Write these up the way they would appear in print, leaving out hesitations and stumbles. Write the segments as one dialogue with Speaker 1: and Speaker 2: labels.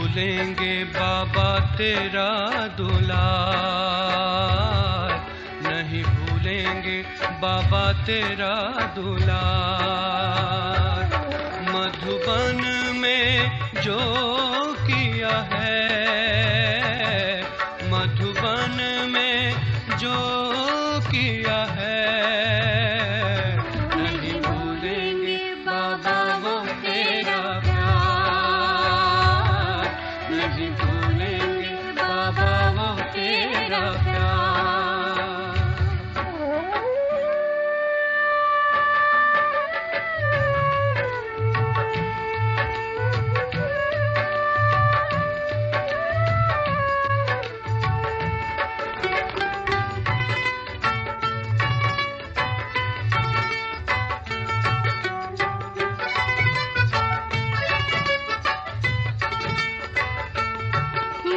Speaker 1: भूलेंगे बाबा तेरा दुलार, नहीं भूलेंगे बाबा तेरा दुलार। मधुबन में जो किया है, मधुबन में जो किया है, नहीं भूलेंगे बाबा वो तेरा प्यार, नहीं भूलेंगे बाबा वो तेरा प्यार।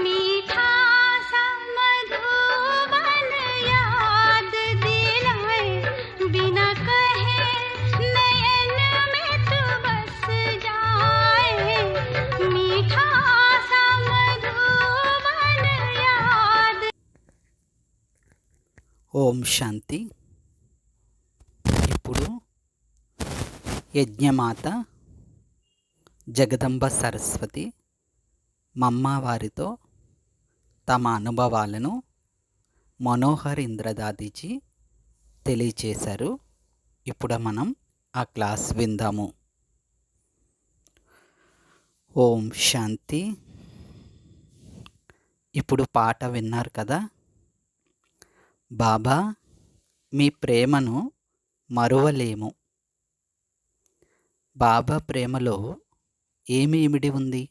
Speaker 2: मीठा सा मधुबन याद दिलाए, बिना कहे नयन में तू बस जाए। मीठा सा मधुबन याद।
Speaker 3: ఓం శాంతి. ఇప్పుడు యజ్ఞమాత జగదంబ సరస్వతి మమ్మావారితో తమ అనుభవాలను మనోహర్ ఇంద్రదాదిజీ తెలియచేశారు. ఇప్పుడు మనం ఆ క్లాస్ విందాము. ఓం శాంతి. ఇప్పుడు పాట విన్నారు కదా. బాబా, మీ ప్రేమను మరువలేము. బాబా ప్రేమలో ఏమి ఇమిడి ఉంది?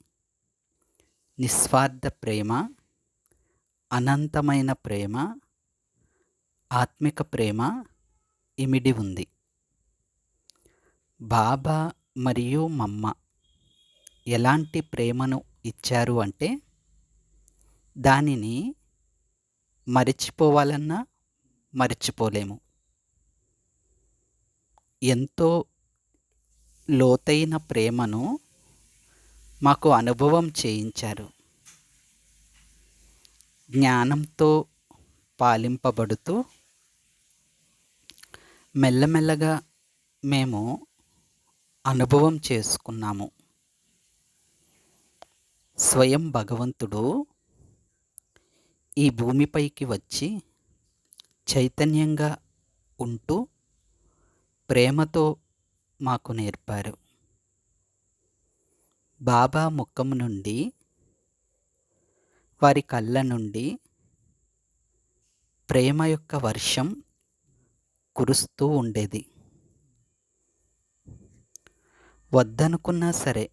Speaker 3: నిస్వార్థ ప్రేమ, అనంతమైన ప్రేమ, ఆత్మిక ప్రేమ ఇమిడి ఉంది. బాబా మరియు మమ్మ ఎలాంటి ప్రేమను ఇచ్చారు అంటే దానిని మరిచిపోవాలన్నా మరిచిపోలేము. ఎంతో లోతైన ప్రేమను మాకు అనుభవం చేయించారు. జ్ఞానంతో పాలింపబడుతూ మెల్లమెల్లగా మేము అనుభవం చేసుకున్నాము. స్వయం భగవంతుడు ఈ భూమిపైకి వచ్చి చైతన్యంగా ఉంటూ ప్రేమతో మాకు నేర్పారు. బాబా ముఖం నుండి, వారి కళ్ళ నుండి ప్రేమ యొక్క వర్షం కురుస్తూ ఉండేది. వద్దనుకున్నా సరే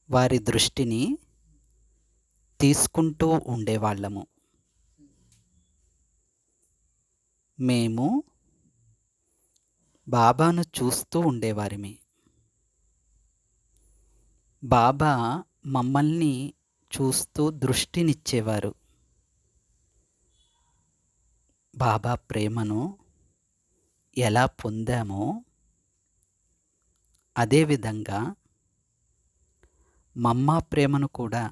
Speaker 3: వారి దృష్టిని తీసుకుంటూ ఉండేవాళ్ళము. మేము బాబాను చూస్తూ ఉండేవారిమి. బాబా మమ్మల్ని చూస్తూ దృష్టినిచ్చేవారు. బాబా ప్రేమను ఎలా పొందామో అదేవిధంగా మమ్మ ప్రేమను కూడా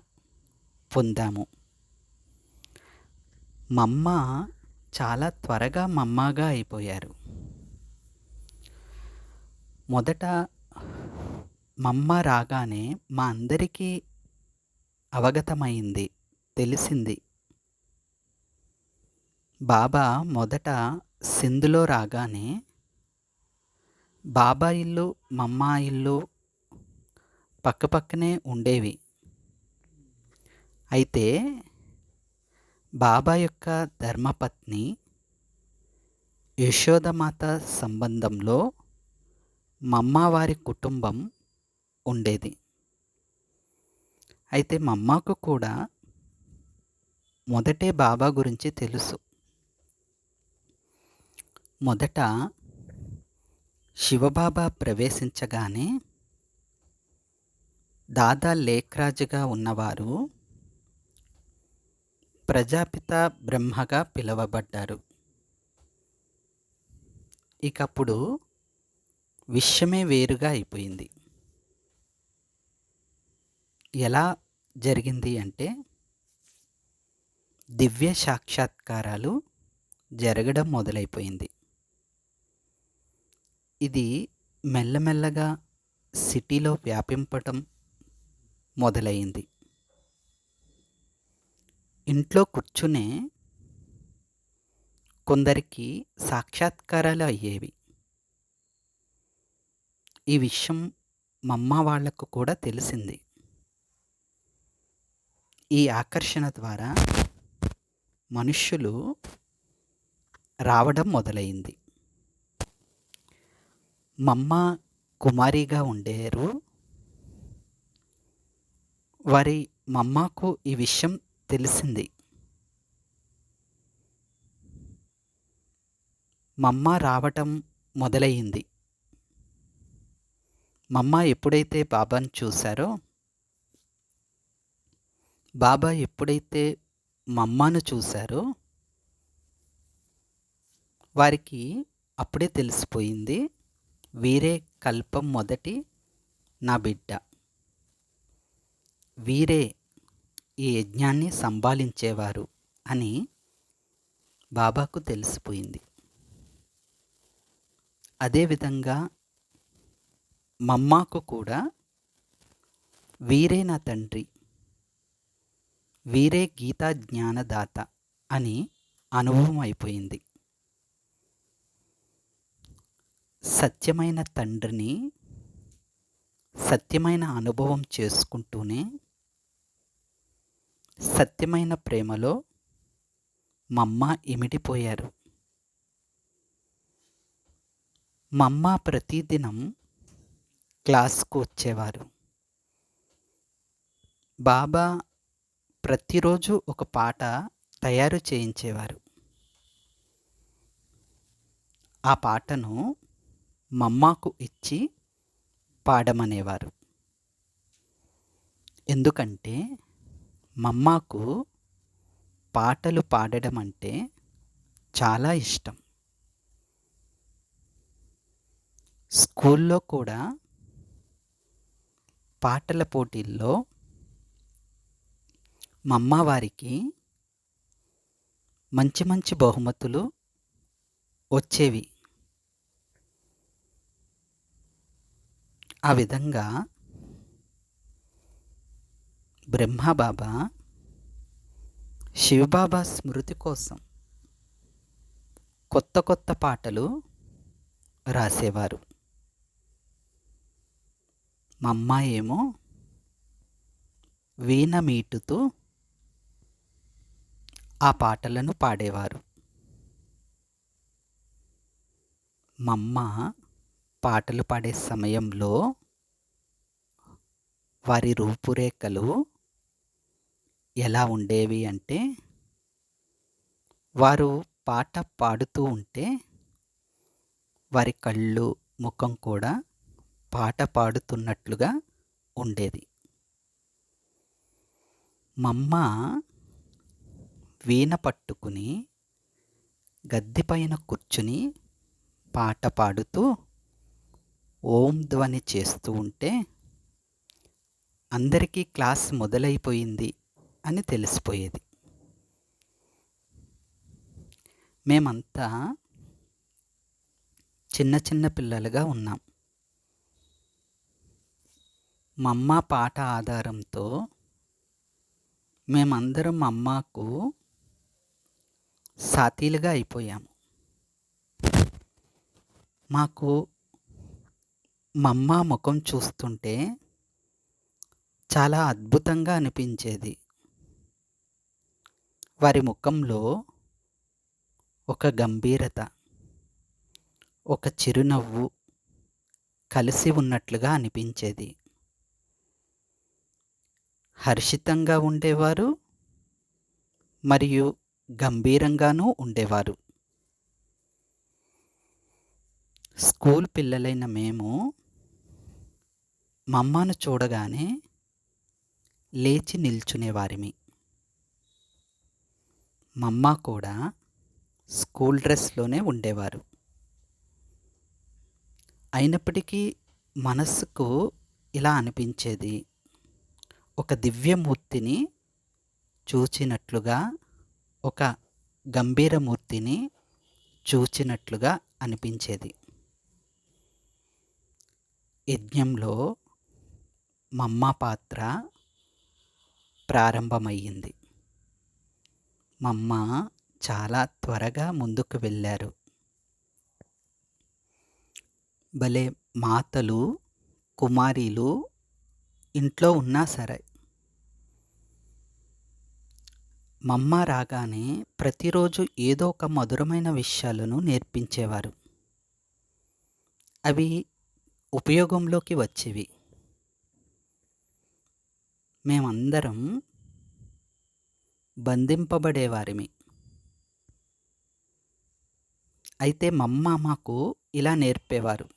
Speaker 3: పొందాము. మమ్మ చాలా త్వరగా మమ్మగా అయిపోయారు. మొదట మమ్మ రాగానే మా అందరికీ అవగతమైంది, తెలిసింది. బాబా మొదట సింధులో రాగానే బాబా ఇల్లు మమ్మ ఇల్లు పక్కపక్కనే ఉండేవి. అయితే బాబా యొక్క ధర్మపత్ని యశోదమాత సంబంధంలో మమ్మ వారి కుటుంబం ఉండేది. అయితే మమ్మకు కూడా మొదటే బాబా గురించి తెలుసు. మొదట శివబాబా ప్రవేశించగానే దాదా లేఖ్రాజుగా ఉన్నవారు ప్రజాపిత బ్రహ్మగా పిలువబడ్డారు. ఇకప్పుడు విశ్వమే వేరుగా అయిపోయింది. ఎలా జరిగింది అంటే దివ్య సాక్షాత్కారాలు జరగడం మొదలైపోయింది. ఇది మెల్లమెల్లగా సిటీలో వ్యాపింపటం మొదలయింది. ఇంట్లో కూర్చునే కొందరికి సాక్షాత్కారాలు అయ్యేవి. ఈ విషయం మమ్మ వాళ్లకు కూడా తెలిసింది. ఈ ఆకర్షణ ద్వారా మనుష్యులు రావడం మొదలైంది. మమ్మ కుమారిగా ఉండేరు. వారి మమ్మకు ఈ విషయం తెలిసింది. మమ్మ రావటం మొదలయ్యింది. మమ్మ ఎప్పుడైతే బాబాను చూశారో, బాబా ఎప్పుడైతే మమ్మను చూశారో వారికి అప్పుడే తెలిసిపోయింది, వీరే కల్పం మొదటి నా బిడ్డ, వీరే ఈ యజ్ఞాన్ని సంభాళించేవారు అని బాబాకు తెలిసిపోయింది. అదేవిధంగా మమ్మకు కూడా వీరే నా తండ్రి, వీరే గీతా జ్ఞానదాత అని అనుభవం అయిపోయింది. సత్యమైన తండ్రిని సత్యమైన అనుభవం చేసుకుంటూనే సత్యమైన ప్రేమలో మమ్మ ఇమిడిపోయారు. మమ్మ ప్రతిదినం క్లాస్కు వచ్చేవారు. బాబా ప్రతిరోజు ఒక పాట తయారు చేయించేవారు. ఆ పాటను మమ్మకు ఇచ్చి పాడమనేవారు. ఎందుకంటే మమ్మకు పాటలు పాడడం అంటే చాలా ఇష్టం. స్కూల్లో కూడా పాటల పోటీల్లో మమ్మ వారికి మంచి మంచి బహుమతులు వచ్చేవి. ఆ విధంగా బ్రహ్మబాబా శివబాబా స్మృతి కోసం కొత్త కొత్త పాటలు రాసేవారు. మమ్మ ఏమో వీణ మీటుతూ ఆ పాటలను పాడేవారు. మమ్మ పాటలు పాడే సమయంలో వారి రూపురేఖలు ఎలా ఉండేవి అంటే, వారు పాట పాడుతూ ఉంటే వారి కళ్ళు, ముఖం కూడా పాట పాడుతున్నట్లుగా ఉండేది. మమ్మ వీణ పట్టుకుని గద్దెపైన కూర్చుని పాట పాడుతూ ఓం ధ్వని చేస్తూ ఉంటే అందరికీ క్లాస్ మొదలైపోయింది అని తెలిసిపోయేది. మేమంతా చిన్న చిన్న పిల్లలుగా ఉన్నాం. మమ్మ పాట ఆధారంతో మేమందరం మమ్మకు సాతీలుగా అయిపోయాము. మాకు మమ్మ ముఖం చూస్తుంటే చాలా అద్భుతంగా అనిపించేది. వారి ముఖంలో ఒక గంభీరత, ఒక చిరునవ్వు కలిసి ఉన్నట్లుగా అనిపించేది. హర్షితంగా ఉండేవారు మరియు గంభీరంగానూ ఉండేవారు. స్కూల్ పిల్లలైన మేము మమ్మను చూడగానే లేచి నిల్చునేవారిమి. మమ్మ కూడా స్కూల్ డ్రెస్లోనే ఉండేవారు. అయినప్పటికీ మనస్సుకు ఇలా అనిపించేది, ఒక దివ్యమూర్తిని చూచినట్లుగా, ఒక గంభీరమూర్తిని చూచినట్లుగా అనిపించేది. యజ్ఞంలో మమ్మ పాత్ర ప్రారంభమయ్యింది. మమ్మ చాలా త్వరగా ముందుకు వెళ్ళారు. భలే మాతలు, కుమారీలు ఇంట్లో ఉన్నా సరే మమ్మ రాగానే ప్రతిరోజు ఏదో ఒక మధురమైన విషయాలను నేర్పించేవారు. అవి ఉపయోగంలోకి వచ్చేవి. మేమందరం బంధింపబడేవారిమి. అయితే మమ్మ మాకు ఇలా నేర్పేవారు.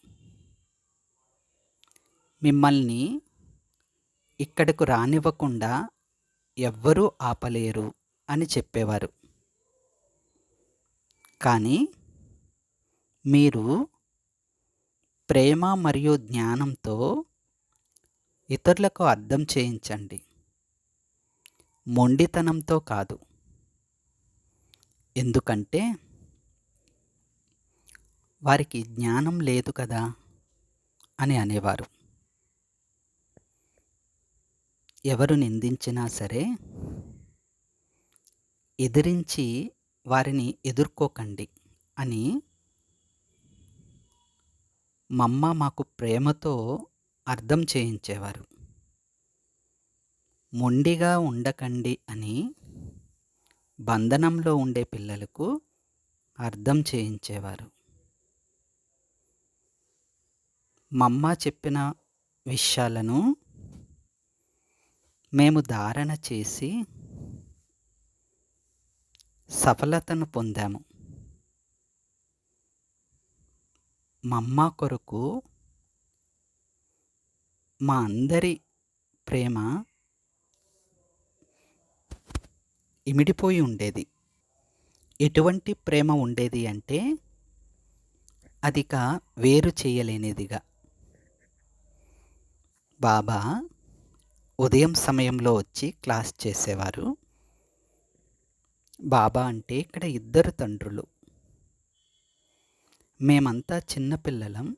Speaker 3: మిమ్మల్ని ఇక్కడకు రానివ్వకుండా ఎవ్వరూ ఆపలేరు అని చెప్పేవారు. కానీ మీరు ప్రేమ మరియు జ్ఞానంతో ఇతరులకు అర్థం చేయించండి, మొండితనంతో కాదు. ఎందుకంటే వారికి జ్ఞానం లేదు కదా అని అనేవారు. ఎవరు నిందించినా సరే ఎదిరించి వారిని ఎదుర్కోకండి అని మమ్మ మాకు ప్రేమతో అర్థం చేయించేవారు. మొండిగా ఉండకండి అని బంధనంలో ఉండే పిల్లలకు అర్థం చేయించేవారు. మమ్మ చెప్పిన విషయాలను మేము ధారణ చేసి సఫలతను పొందాము. మమ్మ కొరకు మా అందరి ప్రేమ ఇమిడిపోయి ఉండేది. ఎటువంటి ప్రేమ ఉండేది అంటే అదిక వేరు చేయలేనిదిగా. బాబా ఉదయం సమయంలో వచ్చి క్లాస్ చేసేవారు. బాబా అంటే ఇక్కడ ఇద్దరు తండ్రులు. మేమంతా చిన్నపిల్లలం.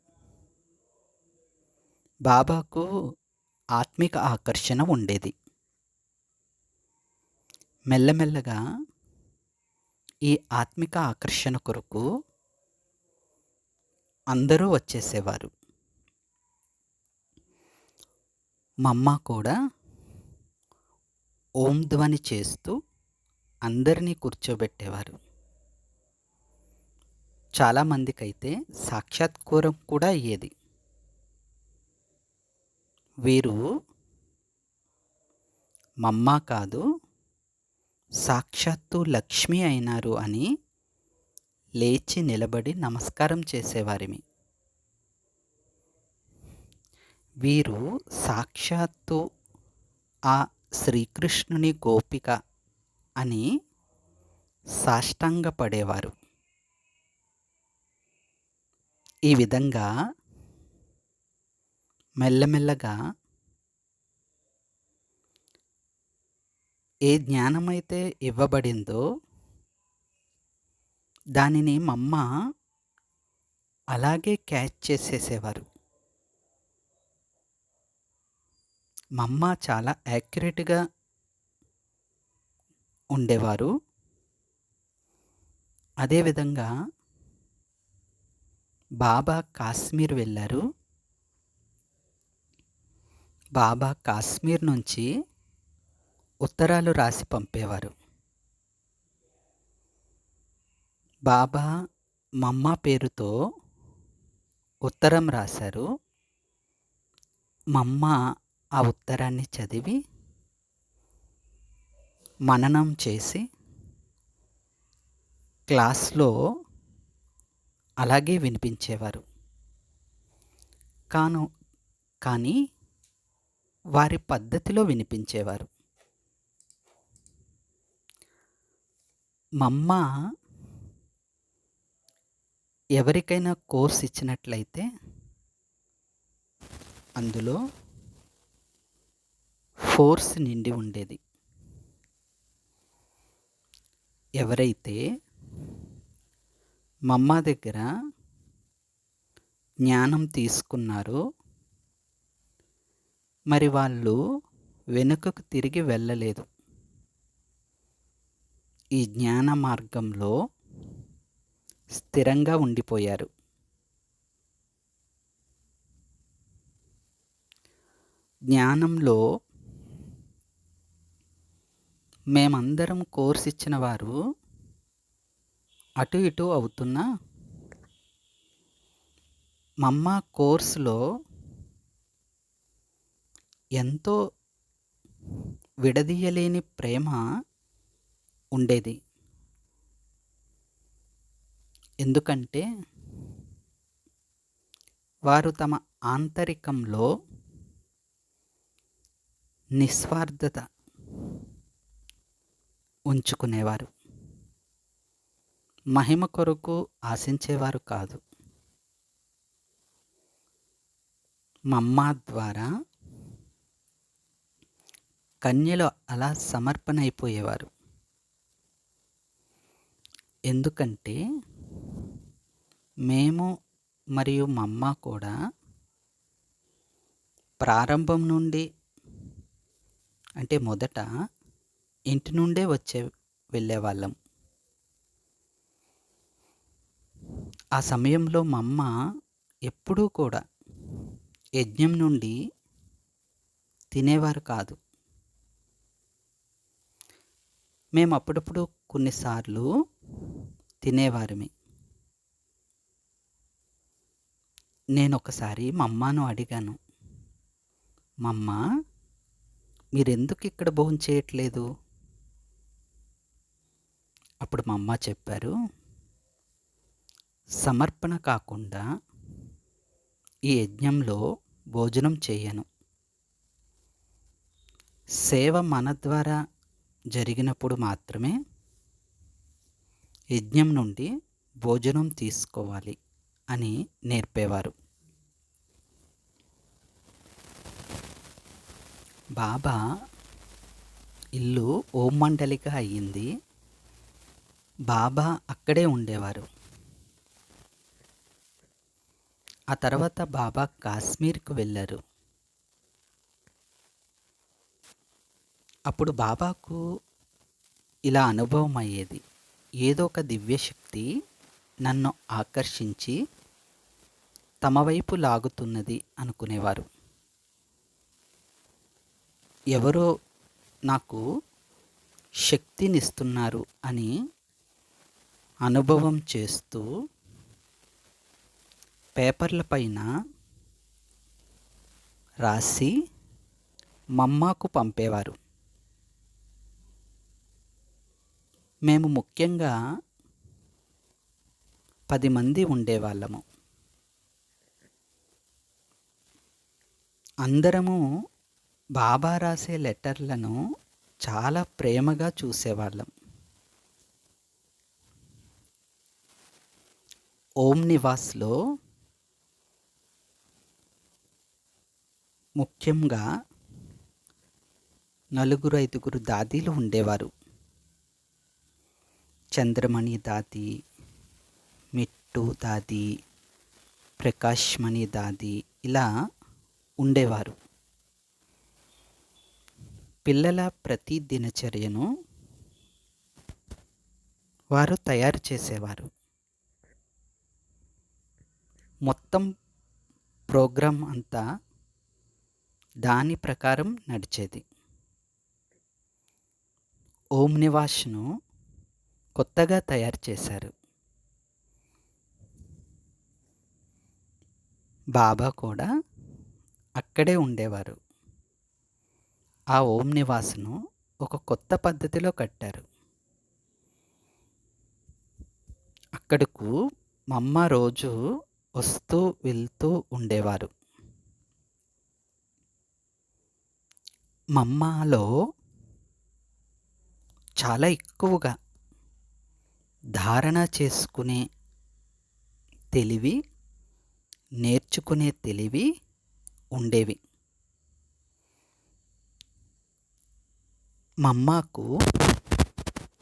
Speaker 3: బాబాకు ఆత్మిక ఆకర్షణ ఉండేది. మెల్లమెల్లగా ఈ ఆత్మిక ఆకర్షణ కొరకు అందరూ వచ్చేసేవారు. మమ్మ కూడా ఓం ధ్వని చేస్తూ అందరినీ కూర్చోబెట్టేవారు. చాలామందికైతే సాక్షాత్కారం కూడా అయ్యేది. వీరు మమ్మ కాదు, సాక్షాత్తు లక్ష్మి అయినారు అని లేచి నిలబడి నమస్కారం చేసేవారిమి. వీరు సాక్షాత్తు ఆ శ్రీకృష్ణుని గోపిక అని సాష్టాంగపడేవారు. ఈ విధంగా మెల్లమెల్లగా ఏ జ్ఞానమైతే ఇవ్వబడిందో దానిని మమ్మ అలాగే క్యాచ్ చేసేసేవారు. మమ్మ చాలా యాక్యురేట్గా ఉండేవారు. అదేవిధంగా బాబా కాశ్మీర్ వెళ్ళారు. బాబా కాశ్మీర్ నుంచి ఉత్తరాలు రాసి పంపేవారు. బాబా మమ్మ పేరుతో ఉత్తరం రాశారు. మమ్మ ఆ ఉత్తరాన్ని చదివి మననం చేసి క్లాస్లో అలాగే వినిపించేవారు. కానీ వారి పద్ధతిలో వినిపించేవారు. మమ్మ ఎవరికైనా కోర్స్ ఇచ్చినట్లయితే అందులో ఫోర్స్ నిండి ఉండేది. ఎవరైతే మమ్మ దగ్గర జ్ఞానం తీసుకున్నారో మరి వాళ్ళు వెనుకకు తిరిగి వెళ్ళలేదు. ఈ జ్ఞాన మార్గంలో స్థిరంగా ఉండిపోయారు. జ్ఞానంలో మేమందరం కోర్స్ ఇచ్చిన వారు అటు ఇటు అవుతున్నా మమ్మ కోర్సులో ఎంతో విడదీయలేని ప్రేమ ఉండేది. ఎందుకంటే వారు తమ ఆంతరికంలో నిస్వార్థత ఉంచుకునేవారు. మహిమ కొరకు ఆశించేవారు కాదు. మమ్మ ద్వారా కన్యలు అలా సమర్పణ అయిపోయేవారు. ఎందుకంటే మేము మరియు మమ్మ కూడా ప్రారంభం నుండి అంటే మొదట ఇంటి నుండే వెళ్ళేవాళ్ళం. ఆ సమయంలో మమ్మ ఎప్పుడూ కూడా యజ్ఞం నుండి తినేవారు కాదు. మేము అప్పుడప్పుడు కొన్నిసార్లు తినేవారిమి. నేను ఒకసారి మమ్మను అడిగాను, మమ్మ మీరెందుకు ఇక్కడ భోంచేయట్లేదు? అప్పుడు మమ్మ చెప్పారు, సమర్పణ కాకుండా ఈ యజ్ఞంలో భోజనం చేయను. సేవ మన ద్వారా జరిగినప్పుడు మాత్రమే యజ్ఞం నుండి భోజనం తీసుకోవాలి అని నేర్పేవారు. బాబా ఇల్లు ఓం మండలిగా అయ్యింది. బాబా అక్కడే ఉండేవారు. ఆ తర్వాత బాబా కాశ్మీర్కు వెళ్ళారు. అప్పుడు బాబాకు ఇలా అనుభవం అయ్యేది, ఏదో ఒక దివ్యశక్తి నన్ను ఆకర్షించి తమ వైపు లాగుతున్నది అనుకునేవారు. ఎవరో నాకు శక్తినిస్తున్నారు అని అనుభవం చేస్తూ పేపర్ల పైన రాసి మమ్మకు పంపేవారు. మేము ముఖ్యంగా 10 మంది ఉండేవాళ్ళము. అందరము బాబా రాసే లెటర్లను చాలా ప్రేమగా చూసేవాళ్ళం. ఓం నివాస్లో ముఖ్యంగా 4-5 దాదీలు ఉండేవారు. చంద్రమణి దాది, మిట్టు దాది, ప్రకాష్మణి దాది ఇలా ఉండేవారు. పిల్లల ప్రతి దినచర్యను వారు తయారు చేసేవారు. మొత్తం ప్రోగ్రాం అంతా దాని ప్రకారం నడిచేది. ఓం నివాస్ను కొత్తగా తయారు చేశారు. బాబా కూడా అక్కడే ఉండేవారు. ఆ ఓం నివాస్ను ఒక కొత్త పద్ధతిలో కట్టారు. అక్కడకు మమ్మ రోజు వస్తూ వెళ్తూ ఉండేవారు. మమ్మలో చాలా ఎక్కువగా ధారణ చేసుకునే తెలివి, నేర్చుకునే తెలివి ఉండేవి. మమ్మాకు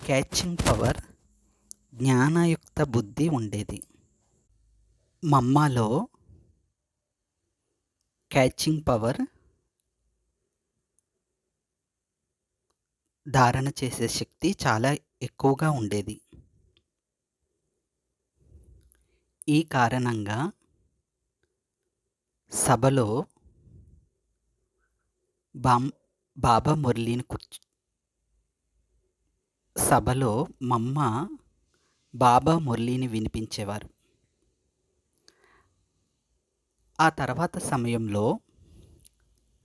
Speaker 3: క్యాచింగ్ పవర్, జ్ఞానయుక్త బుద్ధి ఉండేది. మమ్మాలో క్యాచింగ్ పవర్, ధారణ చేసే శక్తి చాలా ఎక్కువగా ఉండేది. ఈ కారణంగా సభలో బాబా మురళిని సభలో మమ్మ బాబా మురళిని వినిపించేవారు. ఆ తర్వాత సమయంలో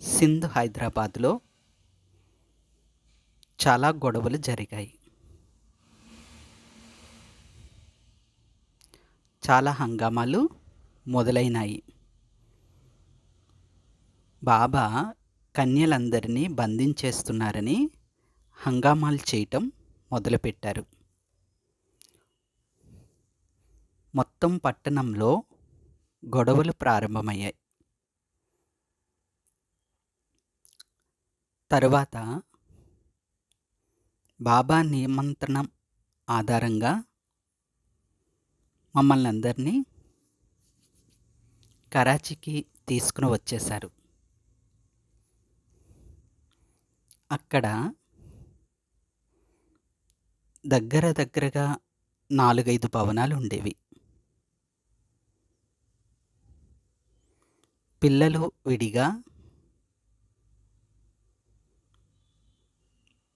Speaker 3: సింధ్ హైదరాబాద్లో చాలా గొడవలు జరిగాయి. చాలా హంగామాలు మొదలైనాయి. బాబా కన్యలందరినీ బంధించేస్తున్నారని హంగామాలు చేయటం మొదలుపెట్టారు. మొత్తం పట్టణంలో గొడవలు ప్రారంభమయ్యాయి. తరువాత బాబా నిమంత్రణం ఆధారంగా మమ్మల్ని అందరినీ కరాచీకి తీసుకుని వచ్చేశారు. అక్కడ దగ్గరగా 4-5 భవనాలు ఉండేవి. పిల్లలు విడిగా,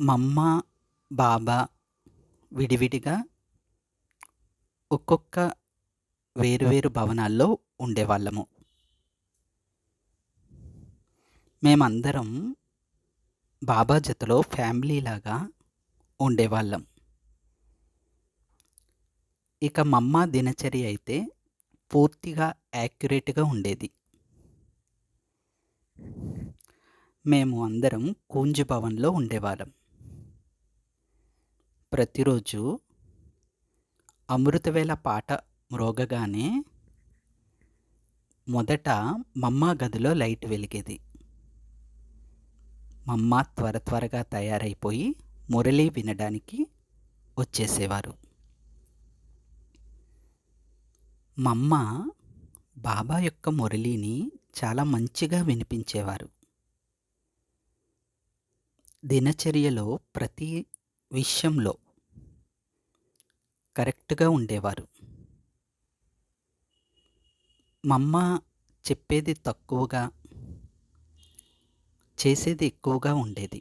Speaker 3: మమ్మ బాబా విడివిడిగా ఒక్కొక్క వేరువేరు భవనాల్లో ఉండేవాళ్ళము. మేమందరం బాబా జతలో ఫ్యామిలీలాగా ఉండేవాళ్ళం. ఇక మమ్మ దినచర్య అయితే పూర్తిగా యాక్యురేట్గా ఉండేది. మేము అందరం కూంజ్ భవన్లో ఉండేవాళ్ళం. ప్రతిరోజు అమృతవేళ పాట మ్రోగగానే మొదట మమ్మ గదిలో లైట్ వెలిగేది. మమ్మ త్వరగా తయారైపోయి మురళి వినడానికి వచ్చేసేవారు. మమ్మ బాబా యొక్క మురళిని చాలా మంచిగా వినిపించేవారు. దినచర్యలో ప్రతి విషయంలో కరెక్ట్గా ఉండేవారు. మమ్మ చెప్పేది తక్కువగా, చేసేది ఎక్కువగా ఉండేది.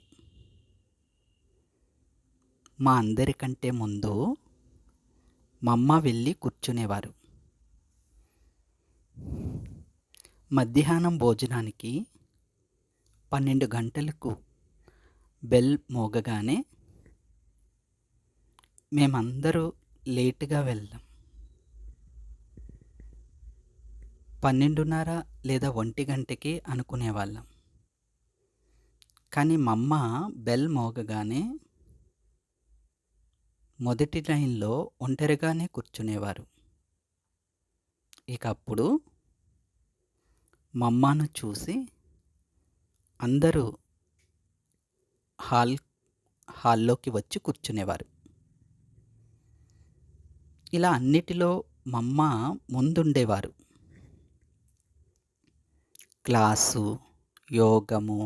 Speaker 3: మా అందరికంటే ముందు మమ్మ వెళ్ళి కూర్చునేవారు. మధ్యాహ్నం భోజనానికి 12 గంటలకు బెల్ మోగగానే మేమందరూ లేటుగా వెళ్దాం. 12:30 లేదా 1 గంటకి అనుకునేవాళ్ళం. కానీ మమ్మ బెల్ మోగగానే మొదటి లైన్లో ఒంటరిగానే కూర్చునేవారు. ఇక అప్పుడు మమ్మను చూసి అందరూ హాల్లోకి వచ్చి కూర్చునేవారు. ఇలా అన్నిటిలో మమ్మ ముందుండేవారు. క్లాసు, యోగము,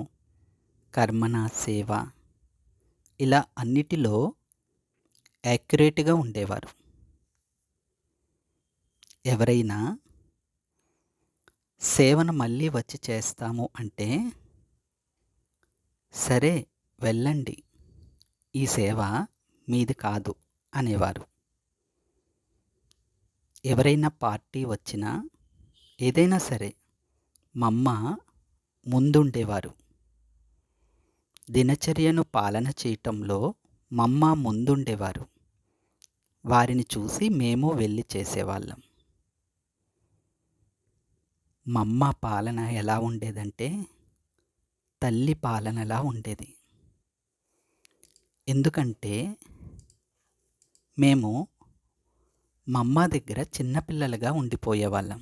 Speaker 3: కర్మణ సేవ, ఇలా అన్నిటిలో యాక్యురేట్గా ఉండేవారు. ఎవరైనా సేవను మళ్ళీ వచ్చి చేస్తాము అంటే, సరే వెళ్ళండి, ఈ సేవ మీది కాదు అనేవారు. ఎవరైనా పార్టీ వచ్చినా ఏదైనా సరే మమ్మ ముందుండేవారు. దినచర్యను పాలన చేయటంలో మమ్మ ముందుండేవారు. వారిని చూసి మేము వెళ్ళి చేసేవాళ్ళం. మమ్మ పాలన ఎలా ఉండేదంటే తల్లి పాలనలా ఉండేది. ఎందుకంటే మేము మమ్మ దగ్గర చిన్నపిల్లలుగా ఉండిపోయేవాళ్ళం.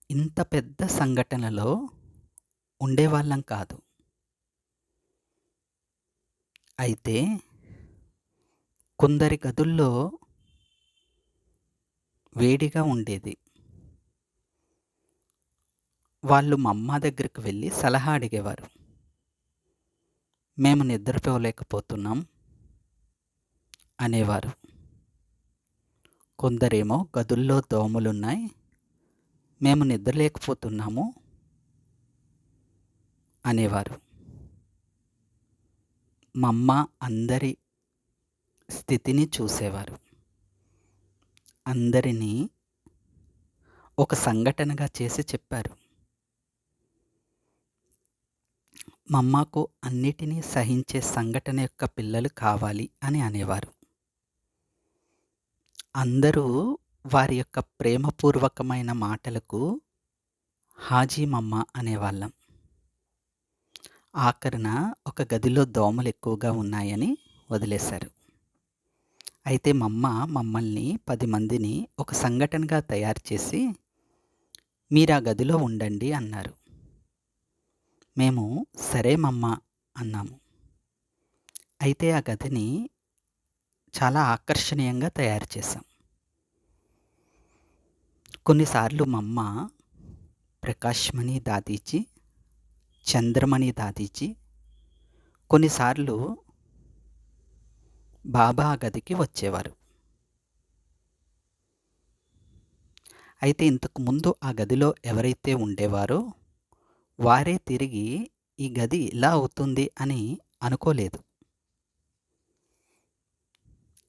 Speaker 3: ఇంత పెద్ద సంఘటనలో ఉండేవాళ్ళం కాదు. అయితే కొందరి గదుల్లో వేడిగా ఉండేది. వాళ్ళు మా అమ్మ దగ్గరికి వెళ్ళి సలహా అడిగేవారు. మేము నిద్రపోలేకపోతున్నాం అనేవారు. కొందరేమో గదుల్లో దోమలున్నాయి, మేము నిద్రలేకపోతున్నాము అనేవారు. మా అమ్మ అందరి స్థితిని చూసేవారు. అందరినీ ఒక సంఘటనగా చేసి చెప్పారు. మా అమ్మకు అన్నిటినీ సహించే సంఘటన యొక్క పిల్లలు కావాలి అని అనేవారు. అందరూ వారి యొక్క ప్రేమపూర్వకమైన మాటలకు హాజీ మమ్మ అనేవాళ్ళం. ఆఖరిన ఒక గదిలో దోమలు ఎక్కువగా ఉన్నాయని వదిలేశారు. అయితే మా అమ్మ మమ్మల్ని 10 మందిని ఒక సంఘటనగా తయారు చేసి మీరు ఆ గదిలో ఉండండి అన్నారు. మేము సరే మమ్మ అన్నాము. అయితే ఆ గదిని చాలా ఆకర్షణీయంగా తయారు చేశాం. కొన్నిసార్లు మా అమ్మ ప్రకాశ్మణి దాదీచి, చంద్రమణి దాదీచి, కొన్నిసార్లు బాబా ఆ గదికి వచ్చేవారు. అయితే ఇంతకు ముందు ఆ గదిలో ఎవరైతే ఉండేవారో వారే తిరిగి ఈ గది ఇలా అవుతుంది అని అనుకోలేదు.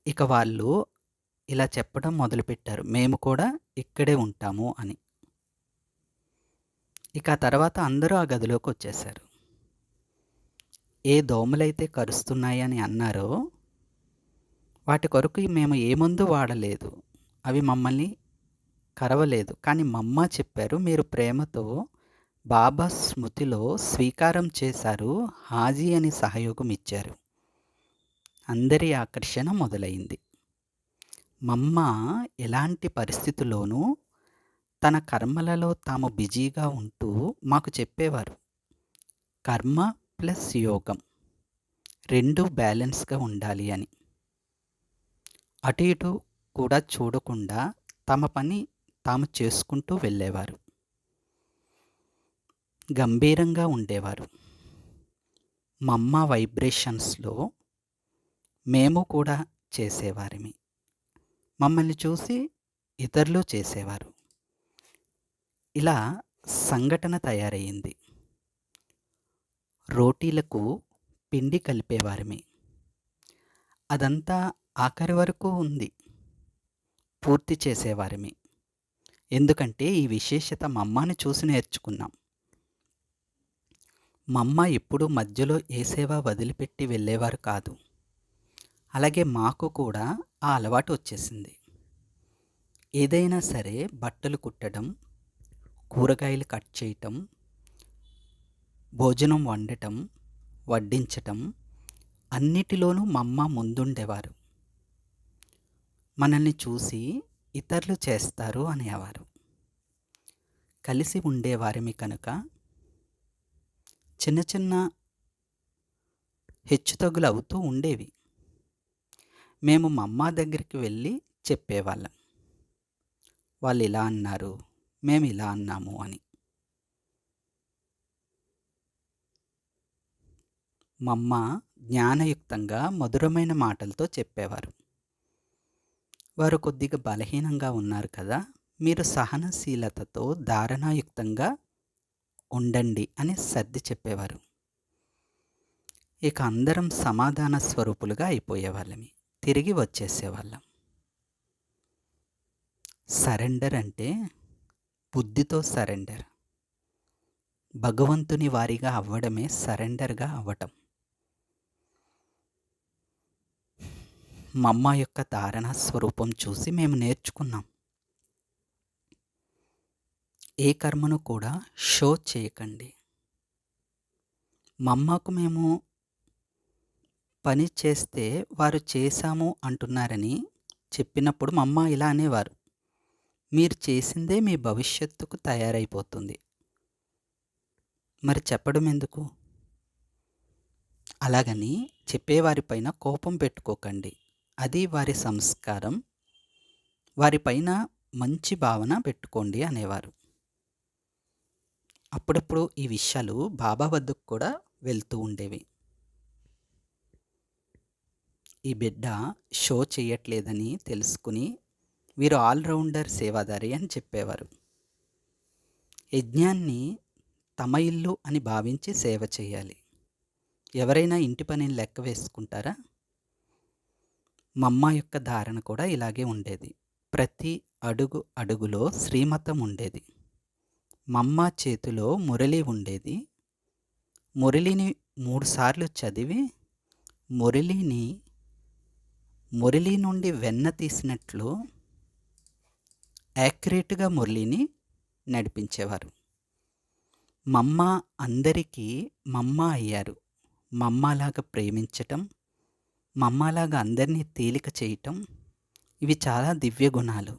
Speaker 3: ఇక వాళ్ళు ఇలా చెప్పడం మొదలుపెట్టారు, మేము కూడా ఇక్కడే ఉంటాము అని. ఇక ఆ తర్వాత అందరూ ఆ గదిలోకి వచ్చేశారు. ఏ దోమలైతే కరుస్తున్నాయని అన్నారో వాటి కొరకు మేము ఏ మందు వాడలేదు, అవి మమ్మల్ని కరవలేదు. కానీ మా అమ్మ చెప్పారు, మీరు ప్రేమతో బాబా స్మృతిలో స్వీకారం చేశారు, హాజీ అని సహయోగం ఇచ్చారు. అందరి ఆకర్షణ మొదలైంది. మా అమ్మ ఎలాంటి పరిస్థితుల్లోనూ తన కర్మలలో తాము బిజీగా ఉంటూ మాకు చెప్పేవారు, కర్మ ప్లస్ యోగం రెండు బ్యాలెన్స్గా ఉండాలి అని. అటు ఇటు కూడా చూడకుండా తమ పని తాము చేసుకుంటూ వెళ్ళేవారు. గంభీరంగా ఉండేవారు. మా అమ్మ వైబ్రేషన్స్లో మేము కూడా చేసేవారిమి. మమ్మల్ని చూసి ఇతరులు చేసేవారు. ఇలా సంఘటన తయారయ్యింది. రోటీలకు పిండి కలిపేవారిమి. అదంతా ఆఖరి వరకు ఉంది, పూర్తి చేసేవారిమి. ఎందుకంటే ఈ విశేషత మా అమ్మని చూసి నేర్చుకున్నాం. మా అమ్మ ఎప్పుడూ మధ్యలో ఏ సేవ వదిలిపెట్టి వెళ్ళేవారు కాదు. అలాగే మాకు కూడా ఆ అలవాటు వచ్చేసింది. ఏదైనా సరే బట్టలు కుట్టడం, కూరగాయలు కట్ చేయటం, భోజనం వండటం, వడ్డించటం అన్నిటిలోనూ మా అమ్మ ముందుండేవారు. మనల్ని చూసి ఇతరులు చేస్తారు అనేవారు. కలిసి ఉండేవారిమి కనుక చిన్న చిన్న హెచ్చుతగ్గులు అవుతూ ఉండేవి. మేము మా అమ్మ దగ్గరికి వెళ్ళి చెప్పేవాళ్ళం, వాళ్ళు ఇలా అన్నారు, మేము ఇలా అన్నాము అని. మా అమ్మ జ్ఞానయుక్తంగా మధురమైన మాటలతో చెప్పేవారు. వారు కొద్దిగా బలహీనంగా ఉన్నారు కదా, మీరు సహనశీలతతో ధారణాయుక్తంగా ఉండండి అని సర్ది చెప్పేవారు. ఇక అందరం సమాధాన స్వరూపులుగా అయిపోయేవాళ్ళమి, తిరిగి వచ్చేసేవాళ్ళం. సరెండర్ అంటే బుద్ధితో సరెండర్. భగవంతుని వారిగా అవ్వడమే సరెండర్గా అవ్వటం. మా అమ్మ యొక్క ధారణా స్వరూపం చూసి మేము నేర్చుకున్నాం. ఏ కర్మను కూడా షో చేయకండి. మా అమ్మకు మేము పని చేస్తే వారు చేశాము అంటున్నారని చెప్పినప్పుడు మా అమ్మ ఇలా అనేవారు, మీరు చేసిందే మీ భవిష్యత్తుకు తయారైపోతుంది, మరి చెప్పడం ఎందుకు అలాగని చెప్పేవారిపైన కోపం పెట్టుకోకండి. అది వారి సంస్కారం. వారిపైన మంచి భావన పెట్టుకోండి అనేవారు. అప్పుడప్పుడు ఈ విషయాలు బాబా వద్దకు కూడా వెళ్తూ ఉండేవి. ఈ బిడ్డ షో చేయట్లేదని తెలుసుకుని వీరు ఆల్రౌండర్ సేవాదారి అని చెప్పేవారు. యజ్ఞాన్ని తమ ఇల్లు అని భావించి సేవ చేయాలి. ఎవరైనా ఇంటి పనిని లెక్క వేసుకుంటారా? మమ్మ యొక్క ధారణ కూడా ఇలాగే ఉండేది. ప్రతి అడుగు అడుగులో శ్రీమతం ఉండేది. మమ్మ చేతిలో మురళి ఉండేది. మురళిని 3 సార్లు చదివి మురళి నుండి వెన్న తీసినట్లు యాక్యురేట్గా మురళిని నడిపించేవారు. మమ్మ అందరికీ మమ్మ అయ్యారు. మమ్మలాగా ప్రేమించటం, మమ్మలాగా అందరినీ తేలిక చేయటం, ఇవి చాలా దివ్య గుణాలు.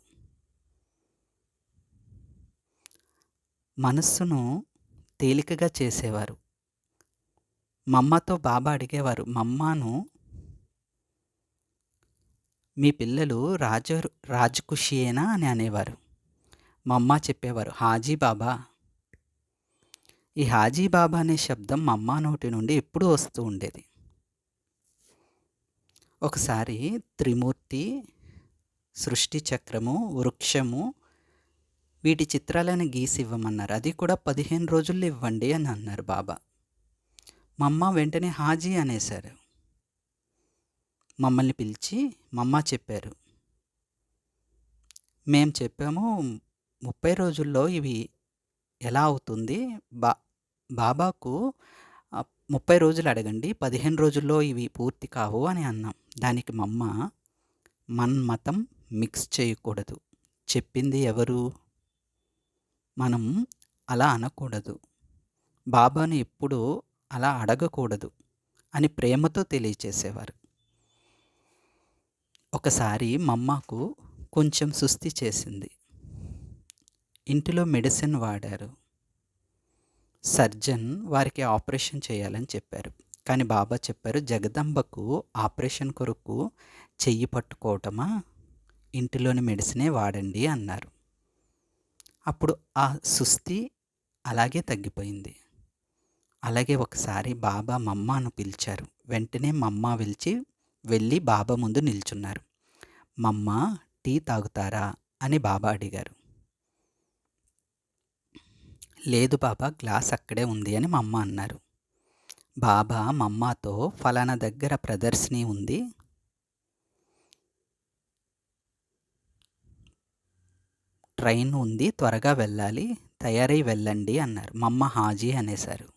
Speaker 3: మనస్సును తేలికగా చేసేవారు. మమ్మతో బాబా అడిగేవారు, మమ్మాను మీ పిల్లలు రాజకుషియేనా అని అనేవారు. మమ్మ చెప్పేవారు, హాజీ బాబా. ఈ హాజీ బాబా అనే శబ్దం మమ్మ నోటి నుండి ఎప్పుడూ వస్తూ ఉండేది. ఒకసారి త్రిమూర్తి, సృష్టి చక్రము, వృక్షము వీటి చిత్రాలను గీసి ఇవ్వమన్నారు. అది కూడా 15 రోజుల్లో ఇవ్వండి అని అన్నారు బాబా. మమ్మ వెంటనే హాజీ అనేశారు. మమ్మల్ని పిలిచి మమ్మ చెప్పారు, మేము చెప్పాము 30 రోజుల్లో ఇవి ఎలా అవుతుంది? బాబాకు 30 రోజులు అడగండి, 15 రోజుల్లో ఇవి పూర్తి కావు అని అన్నాం. దానికి మమ్మ, మన్మతం మిక్స్ చేయకూడదు, చెప్పింది ఎవరు? మనం అలా అనకూడదు, బాబాను ఎప్పుడూ అలా అడగకూడదు అని ప్రేమతో తెలియచేసేవారు. ఒకసారి మమ్మకు కొంచెం సుస్థి చేసింది. ఇంటిలో మెడిసిన్ వాడారు. సర్జన్ వారికి ఆపరేషన్ చేయాలని చెప్పారు. కానీ బాబా చెప్పారు, జగదంబకు ఆపరేషన్ కొరకు చెయ్యి పట్టుకోవటమా, ఇంటిలోని మెడిసినే వాడండి అన్నారు. అప్పుడు ఆ సుస్థి అలాగే తగ్గిపోయింది. అలాగే ఒకసారి బాబా మమ్మను పిలిచారు. వెంటనే మమ్మ వెళ్ళి బాబా ముందు నిల్చున్నారు. మమ్మ, టీ తాగుతారా అని బాబా అడిగారు. లేదు బాబా, గ్లాస్ అక్కడే ఉంది అని మమ్మ అన్నారు. బాబా మమ్మతో, ఫలానా దగ్గర ప్రదర్శని ఉంది, ట్రైన్ ఉంది, త్వరగా వెళ్ళాలి, తయారై వెళ్ళండి అన్నారు. మమ్మ హాజీ అనేశారు.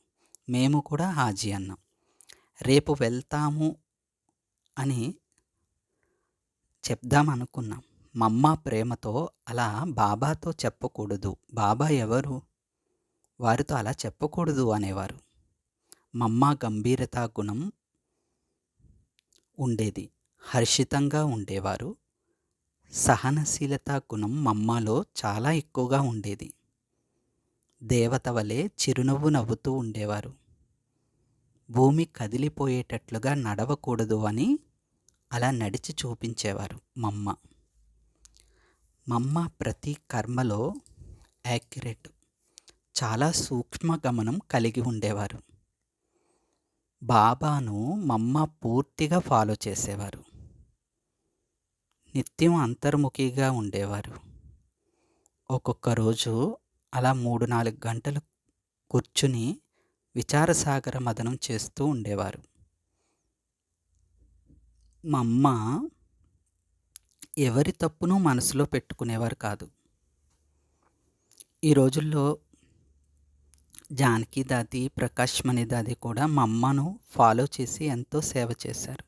Speaker 3: మేము కూడా హాజీ అన్నాం. రేపు వెళ్తాము అని చెప్దామనుకున్నాం. మమ్మ ప్రేమతో అలా బాబాతో చెప్పకూడదు, బాబా ఎవరు, వారితో అలా చెప్పకూడదు అనేవారు. మమ్మ గంభీరతా గుణం ఉండేది, హర్షితంగా ఉండేవారు. సహనశీలతా గుణం మమ్మలో చాలా ఎక్కువగా ఉండేది. దేవత వలె చిరునవ్వు నవ్వుతూ ఉండేవారు. భూమి కదిలిపోయేటట్లుగా నడవకూడదు అని అలా నడిచి చూపించేవారు మమ్మ. మమ్మ ప్రతి కర్మలో యాక్యురేట్, చాలా సూక్ష్మ గమనం కలిగి ఉండేవారు. బాబాను మమ్మ పూర్తిగా ఫాలో చేసేవారు. నిత్యం అంతర్ముఖిగా ఉండేవారు. ఒక్కొక్క రోజు అలా 3-4 గంటలు కూర్చుని విచారసాగర మదనం చేస్తూ ఉండేవారు. మమ్మ ఎవరి తప్పును మనసులో పెట్టుకునేవారు కాదు. ఈ రోజుల్లో జానకి దాది, ప్రకాష్ మణి దాది కూడా మమ్మను ఫాలో చేసి ఎంతో సేవ చేశారు.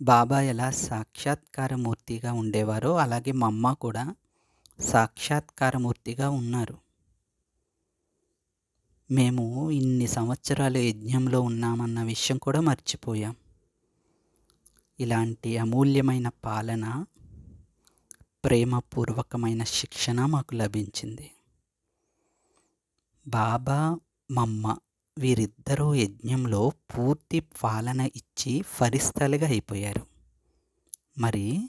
Speaker 3: బాబా ఎలా సాక్షాత్కారమూర్తిగా ఉండేవారో అలాగే మమ్మ కూడా సాక్షాత్కారమూర్తిగా ఉన్నారు. మేము ఇన్ని సంవత్సరాలు యజ్ఞంలో ఉన్నామన్న విషయం కూడా మర్చిపోయాం. ఇలాంటి అమూల్యమైన పాలన, ప్రేమపూర్వకమైన శిక్షణ మాకు లభించింది. బాబా మమ్మ వీరిద్దరూ యజ్ఞంలో పూర్తి పాలన ఇచ్చి ఫరిస్తాలుగా అయిపోయారు. మరి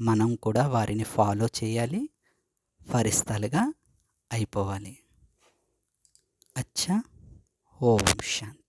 Speaker 3: మనం కూడా వారిని ఫాలో చేయాలి, ఫరిస్తాలుగా అయిపోవాలి. అచ్చా. ఓం శాంతి.